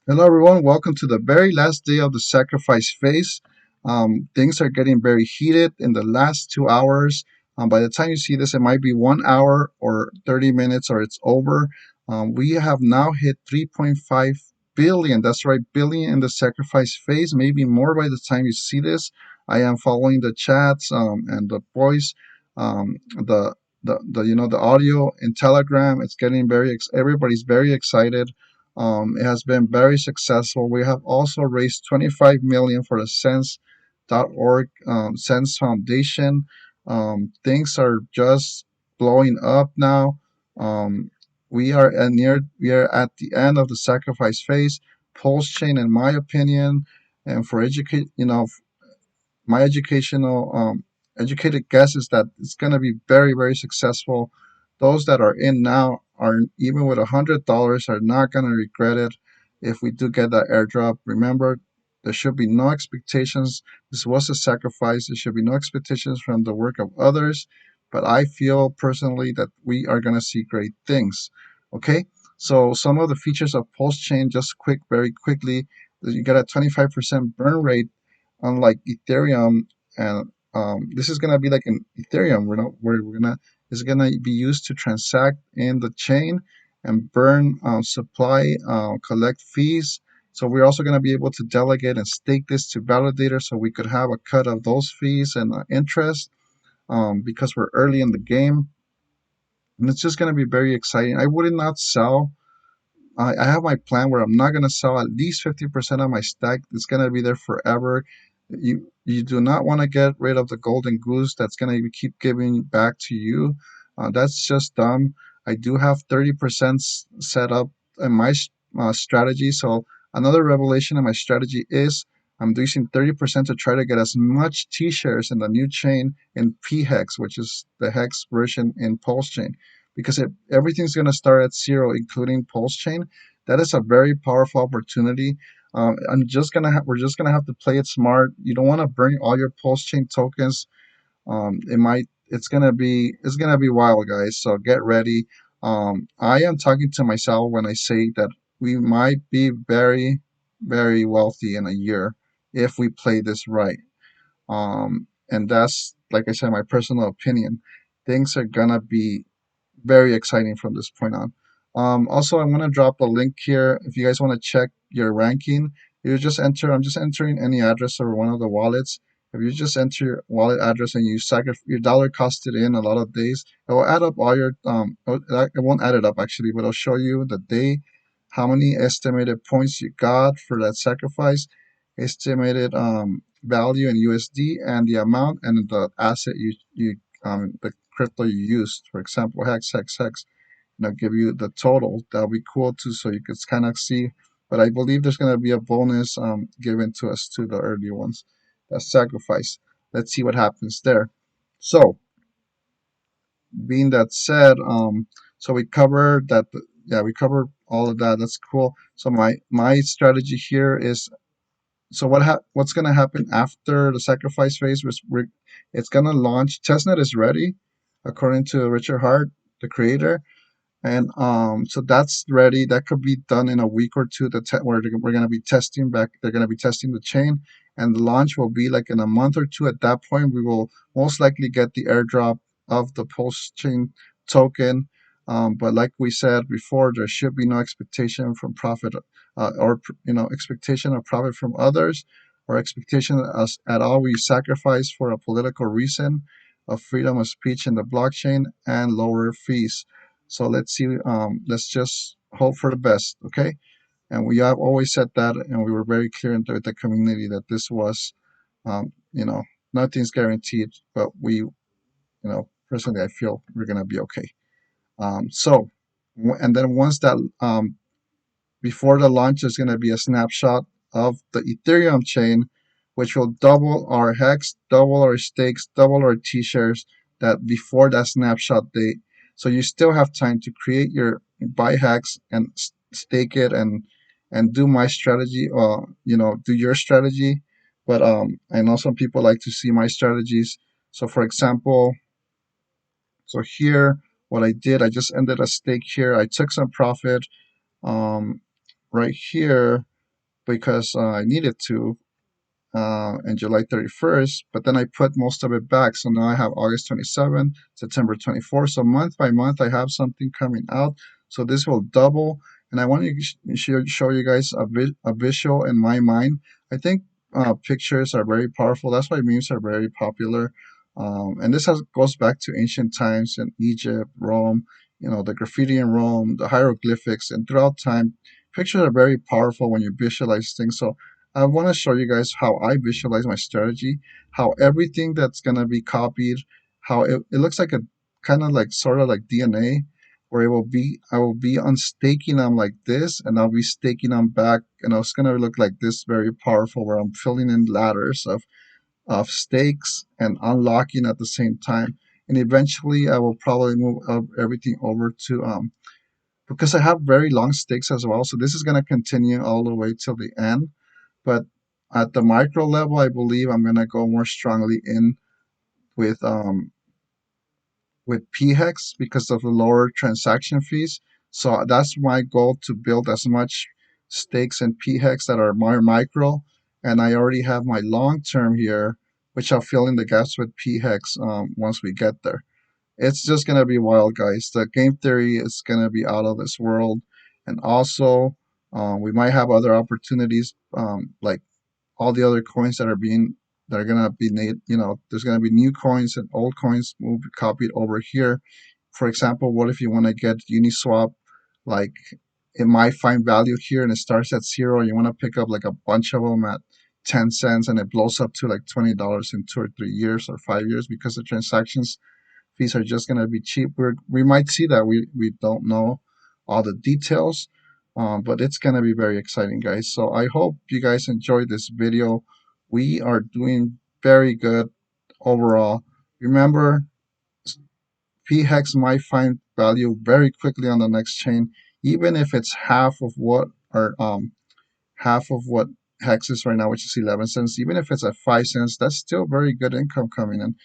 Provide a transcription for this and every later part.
Hello, everyone. Welcome to the very last day of the sacrifice phase. Things are getting very heated in the last 2 hours. By the time you see this, it might be 1 hour or 30 minutes or it's over. We have now hit 3.5 billion. That's right, billion in the sacrifice phase, maybe more by the time you see this. I am following the chats and the voice, the audio in Telegram. It's getting everybody's very excited. It has been very successful. We have also raised 25 million for the Sense.org Sense Foundation. Things are just blowing up now. Um, we are at the end of the sacrifice phase. Pulse chain, in my opinion, and for educate, my educated guess is that it's going to be very, very successful. Those that are in now are, even with $100, are not going to regret it if we do get that airdrop. Remember, there should be no expectations. This was a sacrifice. There should be no expectations from the work of others. But I feel personally that we are going to see great things. Okay, so some of the features of Pulse Chain, just very quickly, you get a 25% burn rate, unlike Ethereum. And this is gonna be like an Ethereum. We're gonna It's gonna be used to transact in the chain and burn supply, collect fees. So we're also gonna be able to delegate and stake this to validators, so we could have a cut of those fees and interest, because we're early in the game, and it's just gonna be very exciting. I would not sell. I have my plan where I'm not going to sell at least 50% of my stack. It's going to be there forever. You do not want to get rid of the golden goose that's going to keep giving back to you. That's just dumb. I do have 30% set up in my strategy. So another revelation in my strategy is I'm using 30% to try to get as much T shares in the new chain in PHEX, which is the hex version in Pulse Chain, because everything's going to start at zero, including Pulse Chain. That is a very powerful opportunity. We're just gonna have to play it smart. You don't want to burn all your Pulse Chain tokens. It's gonna be wild, guys. So get ready. I am talking to myself when I say that we might be very, very wealthy in a year if we play this right. And that's, like I said, my personal opinion. Things are gonna be very exciting from this point on. Also, I'm gonna drop a link here if you guys want to check your ranking. You just enter. I'm just entering any address over one of the wallets. If you just enter your wallet address and your dollar costed in a lot of days, it will add up all your it won't add it up actually, but it'll show you the day, how many estimated points you got for that sacrifice, estimated value in USD, and the amount and the asset the crypto you used. For example, hex, give you the total. That'll be cool too, so you could kind of see. But I believe there's gonna be a bonus given to us to the early ones. That's sacrifice. Let's see what happens there. So, being that said, so we covered that. Yeah, we covered all of that. That's cool. So my strategy here is, so what's gonna happen after the sacrifice phase? It's gonna launch. Testnet is ready, according to Richard Hart, the creator, and so that's ready. That could be done in a week or two. Where we're gonna be testing back. They're gonna be testing the chain, and the launch will be like in a month or two. At that point, we will most likely get the airdrop of the post chain token. But like we said before, there should be no expectation from profit, or expectation of profit from others, or expectation us at all. We sacrifice for a political reason of freedom of speech in the blockchain and lower fees. So let's see. Let's just hope for the best, okay? And we have always said that, and we were very clear with the community that this was, um, you know, nothing's guaranteed, but personally, I feel we're gonna be okay. And then once that, before the launch, there's gonna be a snapshot of the Ethereum chain, which will double our hex, double our stakes, double our T shares. That before that snapshot date, so you still have time to create your buy hex and stake it, and do my strategy, or do your strategy. But I know some people like to see my strategies. So for example, so here, what I did, I just ended a stake here. I took some profit, um, right here. because I needed to and July 31st, but then I put most of it back. So now I have August 27th, September 24th. So month by month, I have something coming out. So this will double. And I want to show you guys a visual in my mind. I think pictures are very powerful. That's why memes are very popular. And this goes back to ancient times in Egypt, Rome, the graffiti in Rome, the hieroglyphics, and throughout time, pictures are very powerful when you visualize things. So I want to show you guys how I visualize my strategy, how everything that's going to be copied, how it looks like a kind of like sort of like DNA, where I will be unstaking them like this, and I'll be staking them back, and it's going to look like this, very powerful, where I'm filling in ladders of stakes and unlocking at the same time. And eventually, I will probably move everything over to because I have very long stakes as well. So this is going to continue all the way till the end, but at the micro level, I believe I'm gonna go more strongly in with um with PHEX because of the lower transaction fees. So that's my goal, to build as much stakes in PHEX that are more micro, and I already have my long term here, which I'll fill in the gaps with PHEX once we get there. It's just gonna be wild, guys. The game theory is gonna be out of this world, and also we might have other opportunities like all the other coins that are gonna be made. There's gonna be new coins and old coins will be copied over here. For example, what if you want to get Uniswap? Like, it might find value here and it starts at zero. You want to pick up like a bunch of them at 10 cents, and it blows up to like $20 in 2 or 3 years or 5 years because the transactions fees are just going to be cheap. We might see that. We don't know all the details, but it's going to be very exciting, guys. So I hope you guys enjoyed this video. We are doing very good overall. Remember, PHEX might find value very quickly on the next chain, even if it's half of what Hex is right now, which is 11 cents. Even if it's at 5 cents, that's still very good income coming in.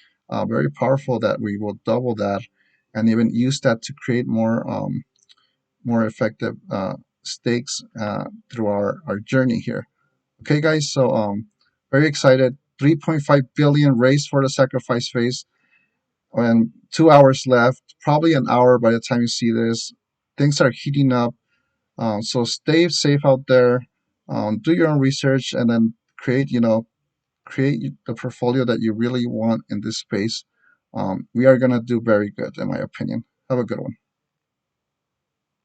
Very powerful that we will double that and even use that to create more effective stakes through our journey here. Okay, guys, so very excited. 3.5 billion raised for the sacrifice phase, and 2 hours left, probably an hour by the time you see this. Things are heating up, so stay safe out there. Do your own research and then create the portfolio that you really want in this space. We are gonna do very good, in my opinion. Have a good one.